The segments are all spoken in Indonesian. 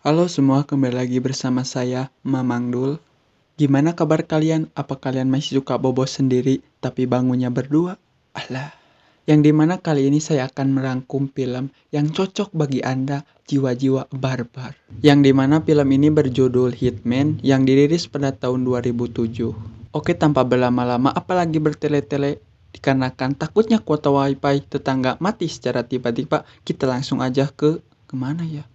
Halo semua, kembali lagi bersama saya, Mamang Dul. Gimana kabar kalian? Apa kalian masih suka bobo sendiri, tapi bangunnya berdua? Alah. Yang dimana kali ini saya akan merangkum film yang cocok bagi Anda, jiwa-jiwa barbar. Yang dimana film ini berjudul Hitman yang dirilis pada tahun 2007. Oke, tanpa berlama-lama apalagi bertele-tele, dikarenakan takutnya kuota wifi tetangga mati secara tiba-tiba, kita langsung aja ke kemana ya?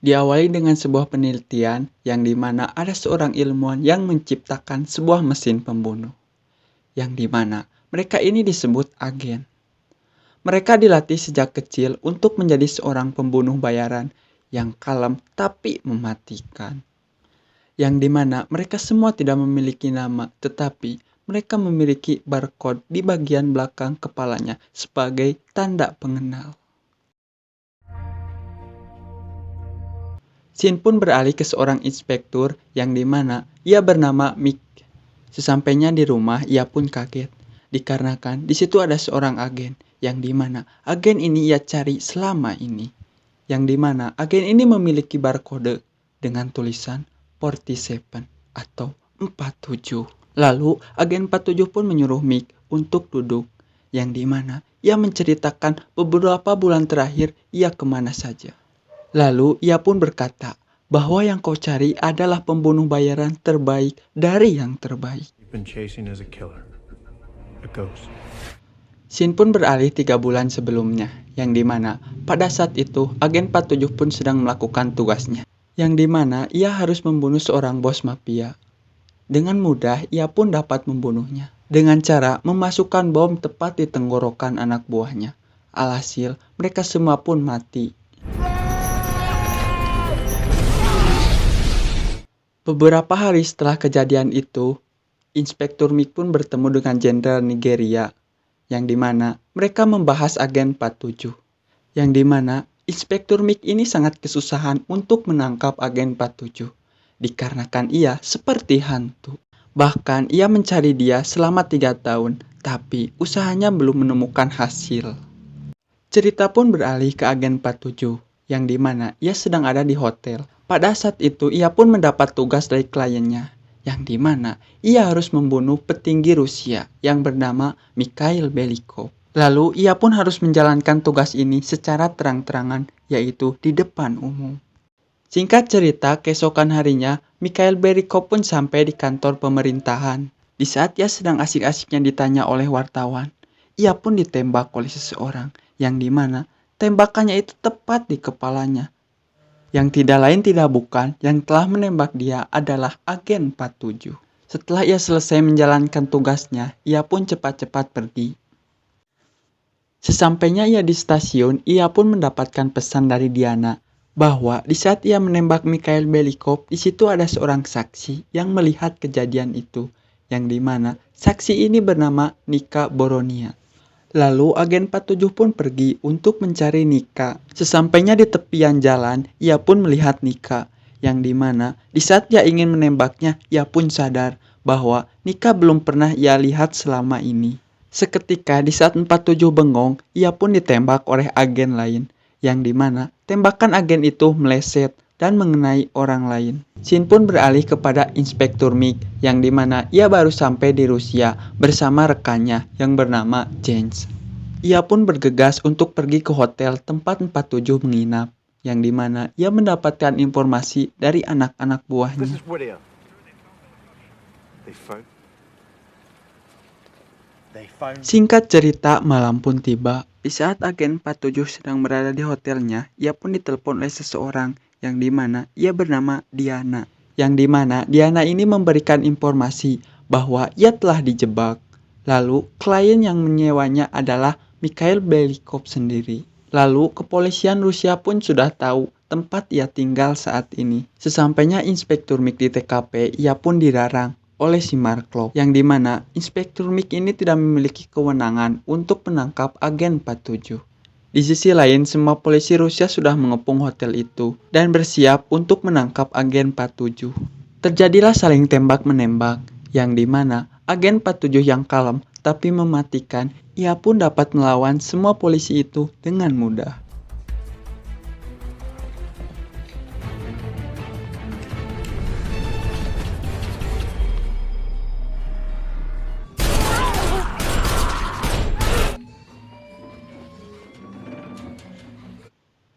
Diawali dengan sebuah penelitian yang dimana ada seorang ilmuwan yang menciptakan sebuah mesin pembunuh. Yang dimana mereka ini disebut agen. Mereka dilatih sejak kecil untuk menjadi seorang pembunuh bayaran yang kalem tapi mematikan. Yang dimana mereka semua tidak memiliki nama, tetapi mereka memiliki barcode di bagian belakang kepalanya sebagai tanda pengenal. Scene pun beralih ke seorang inspektur yang dimana ia bernama Mick. Sesampainya di rumah, ia pun kaget dikarenakan di situ ada seorang agen yang dimana agen ini ia cari selama ini. Yang dimana agen ini memiliki barcode dengan tulisan 47 atau 47. Lalu agen 47 pun menyuruh Mick untuk duduk. Yang dimana ia menceritakan beberapa bulan terakhir ia kemana saja. Lalu ia pun berkata bahwa yang kau cari adalah pembunuh bayaran terbaik dari yang terbaik. Scene pun beralih 3 bulan sebelumnya, yang dimana pada saat itu agen 47 pun sedang melakukan tugasnya. Yang dimana ia harus membunuh seorang bos mafia. Dengan mudah ia pun dapat membunuhnya dengan cara memasukkan bom tepat di tenggorokan anak buahnya. Alhasil mereka semua pun mati. Beberapa hari setelah kejadian itu, Inspektur Mick pun bertemu dengan Jenderal Nigeria, yang dimana mereka membahas agen 47. Yang dimana Inspektur Mick ini sangat kesusahan untuk menangkap agen 47, dikarenakan ia seperti hantu. Bahkan ia mencari dia selama 3 tahun, tapi usahanya belum menemukan hasil. Cerita pun beralih ke agen 47, yang dimana ia sedang ada di hotel. Pada saat itu ia pun mendapat tugas dari kliennya, yang dimana ia harus membunuh petinggi Rusia yang bernama Mikhail Belikov. Lalu ia pun harus menjalankan tugas ini secara terang-terangan, yaitu di depan umum. Singkat cerita, keesokan harinya Mikhail Belikov pun sampai di kantor pemerintahan. Di saat ia sedang asik-asiknya ditanya oleh wartawan, ia pun ditembak oleh seseorang, yang dimana tembakannya itu tepat di kepalanya. Yang tidak lain tidak bukan, yang telah menembak dia adalah agen 47. Setelah ia selesai menjalankan tugasnya, ia pun cepat-cepat pergi. Sesampainya ia di stasiun, ia pun mendapatkan pesan dari Diana bahwa di saat ia menembak Mikhail Belikov, di situ ada seorang saksi yang melihat kejadian itu, yang dimana saksi ini bernama Nika Boronia. Lalu agen 47 pun pergi untuk mencari Nika. Sesampainya di tepian jalan, ia pun melihat Nika, yang dimana di saat ia ingin menembaknya, ia pun sadar bahwa Nika belum pernah ia lihat selama ini. Seketika di saat 47 bengong, ia pun ditembak oleh agen lain, yang dimana tembakan agen itu meleset dan mengenai orang lain. Scene pun beralih kepada Inspektur Mick, yang dimana ia baru sampai di Rusia bersama rekannya yang bernama James. Ia pun bergegas untuk pergi ke hotel tempat 47 menginap, yang dimana ia mendapatkan informasi dari anak-anak buahnya. Singkat cerita, malam pun tiba. Di saat agen 47 sedang berada di hotelnya, ia pun ditelepon oleh seseorang, yang dimana ia bernama Diana. Yang dimana Diana ini memberikan informasi bahwa ia telah dijebak. Lalu klien yang menyewanya adalah Mikhail Belikov sendiri. Lalu kepolisian Rusia pun sudah tahu tempat ia tinggal saat ini. Sesampainya Inspektur Mick di TKP, ia pun dilarang oleh si Markov, yang dimana Inspektur Mick ini tidak memiliki kewenangan untuk menangkap agen 47. Di sisi lain, semua polisi Rusia sudah mengepung hotel itu dan bersiap untuk menangkap agen 47. Terjadilah saling tembak-menembak, yang dimana agen 47 yang kalem tapi mematikan, ia pun dapat melawan semua polisi itu dengan mudah.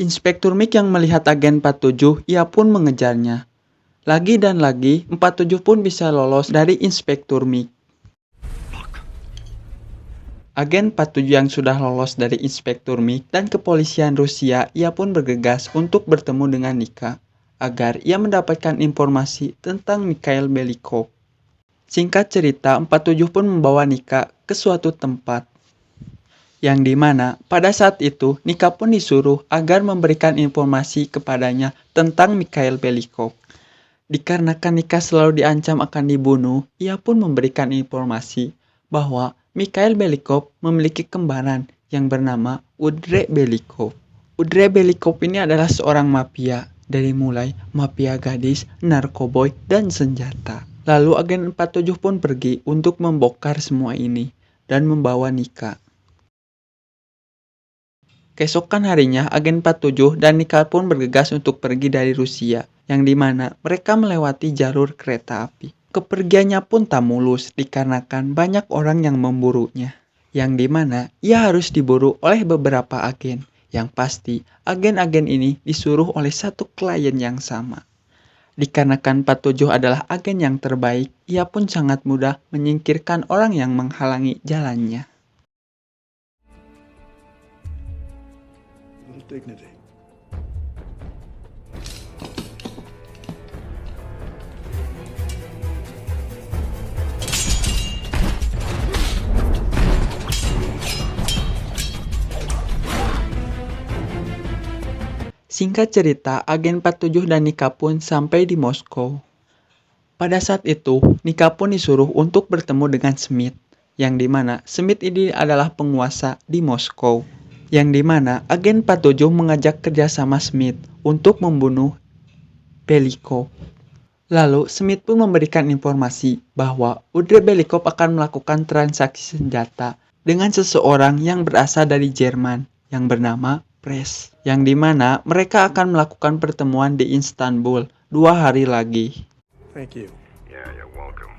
Inspektur Mick yang melihat agen 47, ia pun mengejarnya. Lagi dan lagi, 47 pun bisa lolos dari Inspektur Mick. Agen 47 yang sudah lolos dari Inspektur Mick dan kepolisian Rusia, ia pun bergegas untuk bertemu dengan Nika, agar ia mendapatkan informasi tentang Mikhail Belikov. Singkat cerita, 47 pun membawa Nika ke suatu tempat. Yang dimana pada saat itu Nika pun disuruh agar memberikan informasi kepadanya tentang Mikhail Belikov. Dikarenakan Nika selalu diancam akan dibunuh, ia pun memberikan informasi bahwa Mikhail Belikov memiliki kembaran yang bernama Udre Belikov. Udre Belikov ini adalah seorang mafia, dari mulai mafia gadis, narkoboy, dan senjata. Lalu agen 47 pun pergi untuk membongkar semua ini dan membawa Nika. Keesokan harinya, agen 47 dan Nika pun bergegas untuk pergi dari Rusia, yang dimana mereka melewati jalur kereta api. Kepergiannya pun tak mulus dikarenakan banyak orang yang memburunya, yang dimana ia harus diburu oleh beberapa agen. Yang pasti, agen-agen ini disuruh oleh satu klien yang sama. Dikarenakan 47 adalah agen yang terbaik, ia pun sangat mudah menyingkirkan orang yang menghalangi jalannya. Dignity. Singkat cerita, agen 47 dan Nika pun sampai di Moskow. Pada saat itu, Nika pun disuruh untuk bertemu dengan Smith, yang dimana Smith ini adalah penguasa di Moskow. Yang dimana agen 47 mengajak kerjasama Smith untuk membunuh Belikov. Lalu Smith pun memberikan informasi bahwa Udre Belikov akan melakukan transaksi senjata dengan seseorang yang berasal dari Jerman yang bernama Press. Yang dimana mereka akan melakukan pertemuan di Istanbul 2 hari lagi. Thank you. Yeah, you're welcome.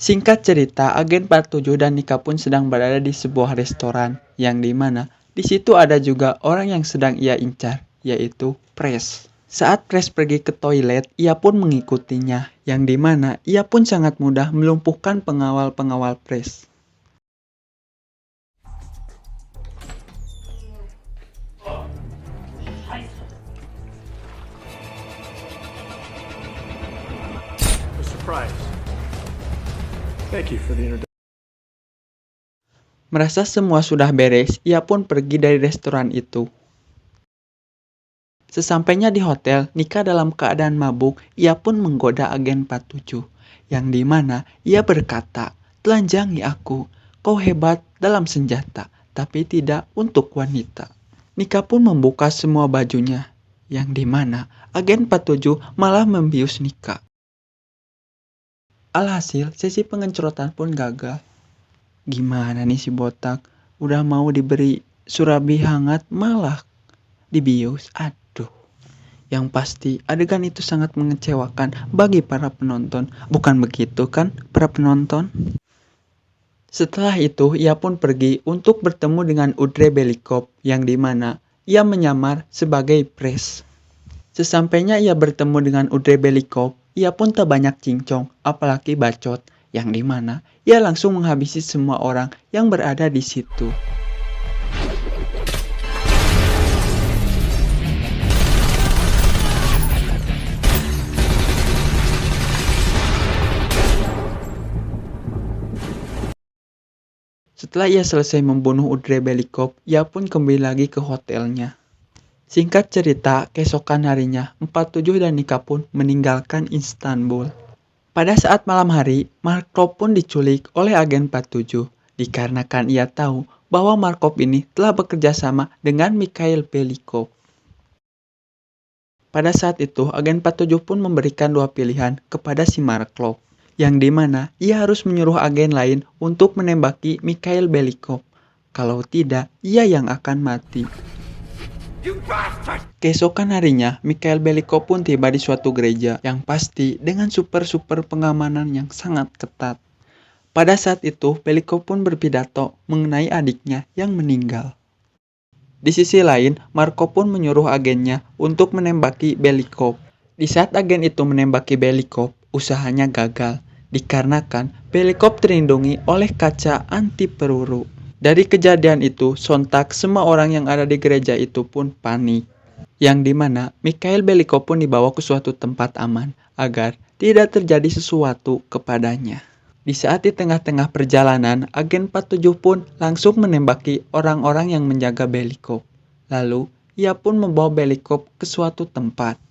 Singkat cerita, agen 47 dan Nika pun sedang berada di sebuah restoran, yang dimana di situ ada juga orang yang sedang ia incar, yaitu Press. Saat Press pergi ke toilet, ia pun mengikutinya, yang dimana ia pun sangat mudah melumpuhkan pengawal-pengawal Press. A surprise. Thank you for the introduction. Merasa semua sudah beres, ia pun pergi dari restoran itu. Sesampainya di hotel, Nika dalam keadaan mabuk, ia pun menggoda agen 47, yang dimana ia berkata, "Telanjangi aku, kau hebat dalam senjata, tapi tidak untuk wanita." Nika pun membuka semua bajunya, yang dimana agen 47 malah membius Nika. Alhasil, sesi pengencrotan pun gagal. Gimana nih si botak, udah mau diberi surabi hangat malah dibius. Aduh. Yang pasti adegan itu sangat mengecewakan bagi para penonton. Bukan begitu kan para penonton? Setelah itu ia pun pergi untuk bertemu dengan Udre Belikov, yang dimana ia menyamar sebagai Press. Sesampainya ia bertemu dengan Udre Belikov, ia pun tak banyak cincong, apalagi bacot, yang dimana ia langsung menghabisi semua orang yang berada di situ. Setelah ia selesai membunuh Udre Belikov, ia pun kembali lagi ke hotelnya. Singkat cerita, keesokan harinya, 47 dan Nika pun meninggalkan Istanbul. Pada saat malam hari, Markov pun diculik oleh agen 47, dikarenakan ia tahu bahwa Markov ini telah bekerja sama dengan Mikhail Belikov. Pada saat itu, agen 47 pun memberikan dua pilihan kepada si Markov, yang dimana ia harus menyuruh agen lain untuk menembaki Mikhail Belikov. Kalau tidak, ia yang akan mati. Keesokan harinya, Mikhail Belikov pun tiba di suatu gereja yang pasti dengan super pengamanan yang sangat ketat. Pada saat itu, Belikov pun berpidato mengenai adiknya yang meninggal. Di sisi lain, Markov pun menyuruh agennya untuk menembaki Belikov. Di saat agen itu menembaki Belikov, usahanya gagal, dikarenakan Belikov terlindungi oleh kaca anti peluru. Dari kejadian itu, sontak semua orang yang ada di gereja itu pun panik. Yang dimana Mikhail Belikov pun dibawa ke suatu tempat aman agar tidak terjadi sesuatu kepadanya. Di saat di tengah-tengah perjalanan, agen 47 pun langsung menembaki orang-orang yang menjaga Belikov. Lalu, ia pun membawa Belikov ke suatu tempat.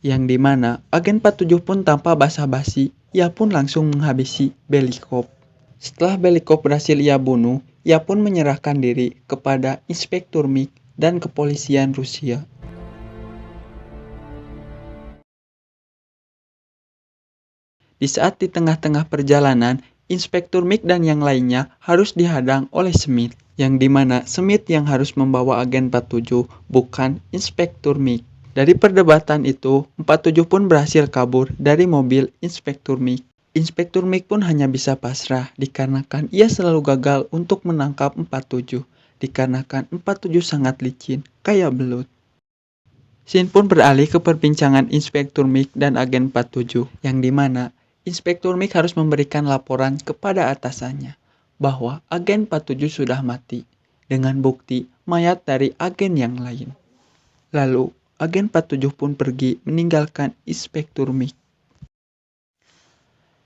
Yang dimana agen 47 pun tanpa basa-basi, ia pun langsung menghabisi Belikov. Setelah Belikov berhasil ia bunuh, ia pun menyerahkan diri kepada Inspektur MiG dan kepolisian Rusia. Di saat di tengah-tengah perjalanan, Inspektur MiG dan yang lainnya harus dihadang oleh Smith, yang dimana Smith yang harus membawa agen 47, bukan Inspektur MiG. Dari perdebatan itu, 47 pun berhasil kabur dari mobil Inspektur MiG. Inspektur MiG pun hanya bisa pasrah dikarenakan ia selalu gagal untuk menangkap 47. Dikarenakan 47 sangat licin, kayak belut. Scene pun beralih ke perbincangan Inspektur MiG dan agen 47, yang dimana Inspektur MiG harus memberikan laporan kepada atasannya bahwa agen 47 sudah mati, dengan bukti mayat dari agen yang lain. Lalu, agen 47 pun pergi meninggalkan Inspektur MiG.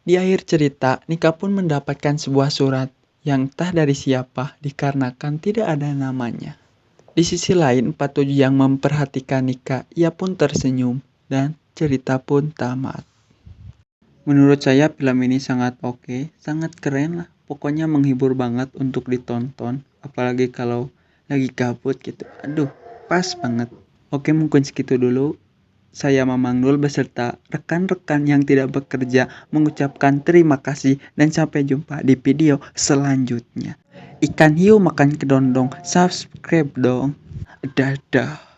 Di akhir cerita, Nika pun mendapatkan sebuah surat yang entah dari siapa dikarenakan tidak ada namanya. Di sisi lain, 47 yang memperhatikan Nika, ia pun tersenyum dan cerita pun tamat. Menurut saya film ini sangat oke, sangat keren lah. Pokoknya menghibur banget untuk ditonton, apalagi kalau lagi gabut gitu. Aduh, pas banget. Oke, mungkin segitu dulu. Saya Mamang Nul beserta rekan-rekan yang tidak bekerja mengucapkan terima kasih dan sampai jumpa di video selanjutnya. Ikan hiu makan kedondong, subscribe dong. Dadah.